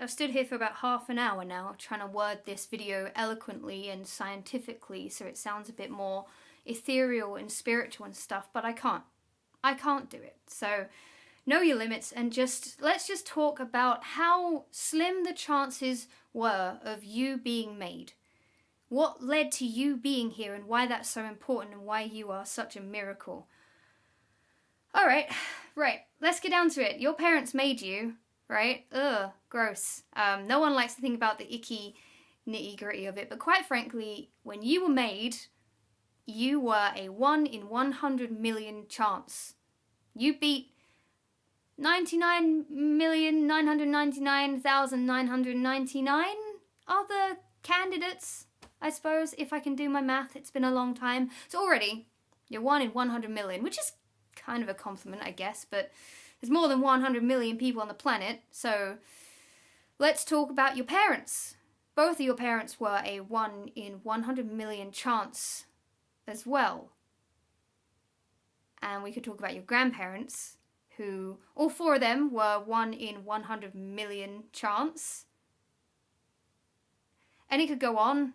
I've stood here for about half an hour now trying to word this video eloquently and scientifically so it sounds a bit more ethereal and spiritual and stuff, but I can't. I can't do it. So know your limits and let's just talk about how slim the chances were of you being made. What led to you being here and why that's so important and why you are such a miracle. Alright, right, let's get down to it. Your parents made you, right? Ugh, gross. No one likes to think about the icky nitty-gritty of it, but quite frankly, when you were made, you were a 1 in 100 million chance. You beat 99,999,999 other candidates, I suppose, if I can do my math. It's been a long time. So already, you're 1 in 100 million, which is kind of a compliment, I guess, but there's more than 100 million people on the planet, so let's talk about your parents. Both of your parents were a 1 in 100 million chance as well. And we could talk about your grandparents, who, all 4 of them were 1 in 100 million chance. And it could go on,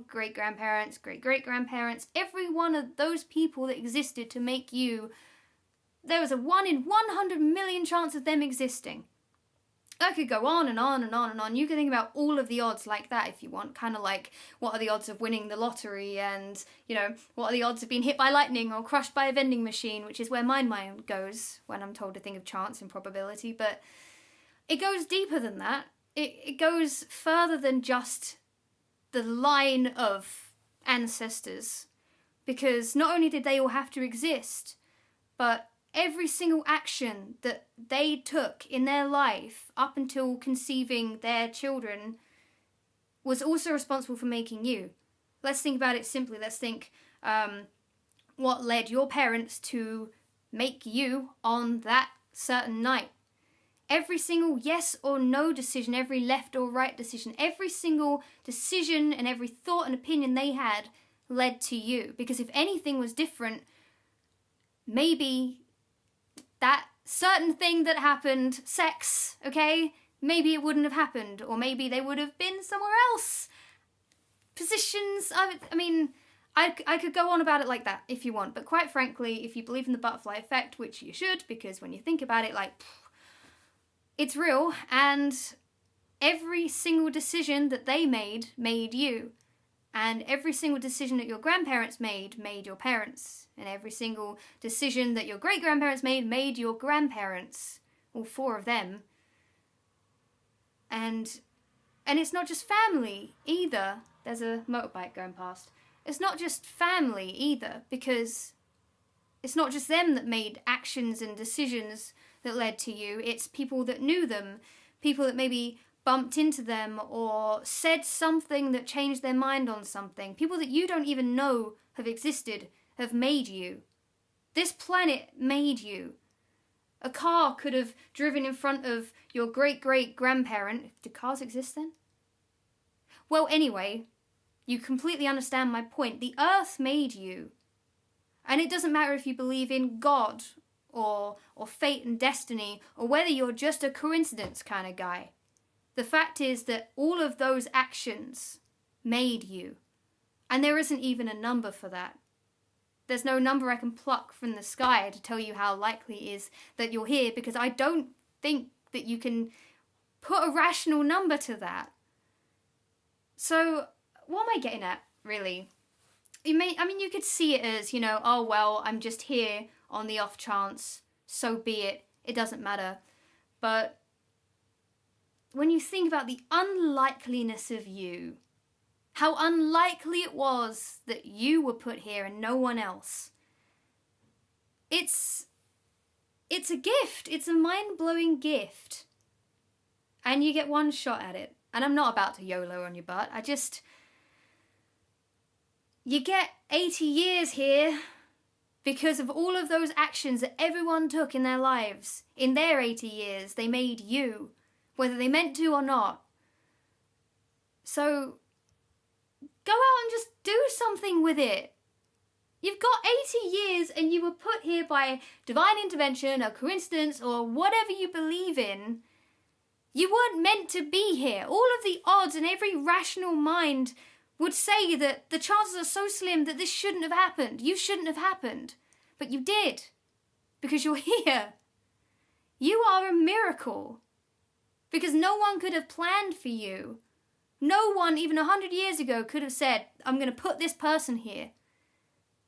great-grandparents, great-great-grandparents, every one of those people that existed to make you, there was a 1 in 100 million chance of them existing. I could go on and on and on and on. You can think about all of the odds like that if you want. Kind of like, what are the odds of winning the lottery? And, you know, what are the odds of being hit by lightning or crushed by a vending machine? Which is where my mind goes when I'm told to think of chance and probability. But it goes deeper than that. It goes further than just the line of ancestors. Because not only did they all have to exist, but every single action that they took in their life up until conceiving their children was also responsible for making you. Let's think about it simply. Let's think what led your parents to make you on that certain night. Every single yes or no decision, every left or right decision, every single decision and every thought and opinion they had led to you. Because if anything was different, maybe that certain thing that happened, sex, okay, maybe it wouldn't have happened, or maybe they would have been somewhere else. Positions, I could go on about it like that if you want, but quite frankly, if you believe in the butterfly effect, which you should, because when you think about it, it's real, and every single decision that they made you. And every single decision that your grandparents made your parents. And every single decision that your great-grandparents made your grandparents. All 4 of them. And it's not just family either. There's a motorbike going past. It's not just family either, because it's not just them that made actions and decisions that led to you. It's people that knew them. People that maybe bumped into them or said something that changed their mind on something. People that you don't even know have existed have made you. This planet made you. A car could have driven in front of your great-great-grandparent. Did cars exist then? Well, anyway, you completely understand my point. The earth made you. And it doesn't matter if you believe in God or fate and destiny, or whether you're just a coincidence kind of guy. The fact is that all of those actions made you. And there isn't even a number for that. There's no number I can pluck from the sky to tell you how likely it is that you're here, because I don't think that you can put a rational number to that. So, what am I getting at, really? You could see it as, oh well, I'm just here on the off chance, so be it, it doesn't matter. But when you think about the unlikeliness of you, how unlikely it was that you were put here and no one else, it's a gift. It's a mind-blowing gift. And you get one shot at it. And I'm not about to YOLO on your butt. You get 80 years here because of all of those actions that everyone took in their lives. In their 80 years, they made you, whether they meant to or not. So, go out and just do something with it. You've got 80 years and you were put here by divine intervention or coincidence or whatever you believe in. You weren't meant to be here. All of the odds and every rational mind would say that the chances are so slim that this shouldn't have happened. You shouldn't have happened. But you did. Because you're here. You are a miracle. Because no one could have planned for you. No one, even 100 years ago, could have said, I'm going to put this person here.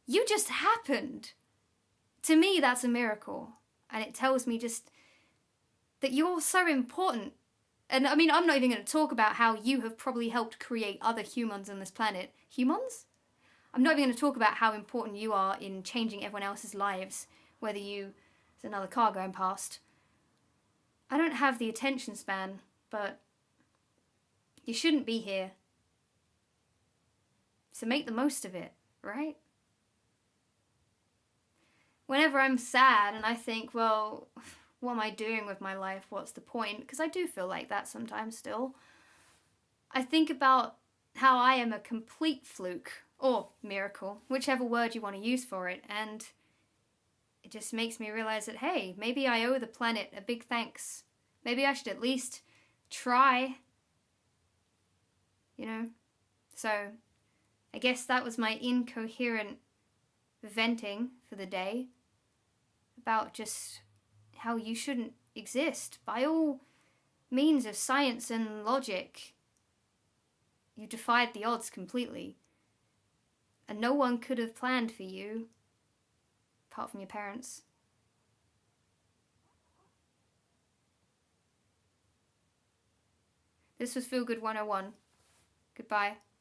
You just happened. To me, that's a miracle. And it tells me just that you're so important. And I mean, I'm not even going to talk about how you have probably helped create other humans on this planet. Humans? I'm not even going to talk about how important you are in changing everyone else's lives. Whether there's another car going past. I don't have the attention span, but you shouldn't be here. So make the most of it, right? Whenever I'm sad and I think, well, what am I doing with my life? What's the point? Because I do feel like that sometimes still. I think about how I am a complete fluke, or miracle, whichever word you want to use for it, and it just makes me realize that, hey, maybe I owe the planet a big thanks. Maybe I should at least try. You know? So, I guess that was my incoherent venting for the day about just how you shouldn't exist. By all means of science and logic, you defied the odds completely. And no one could have planned for you, apart from your parents. This was Feel Good 101. Goodbye.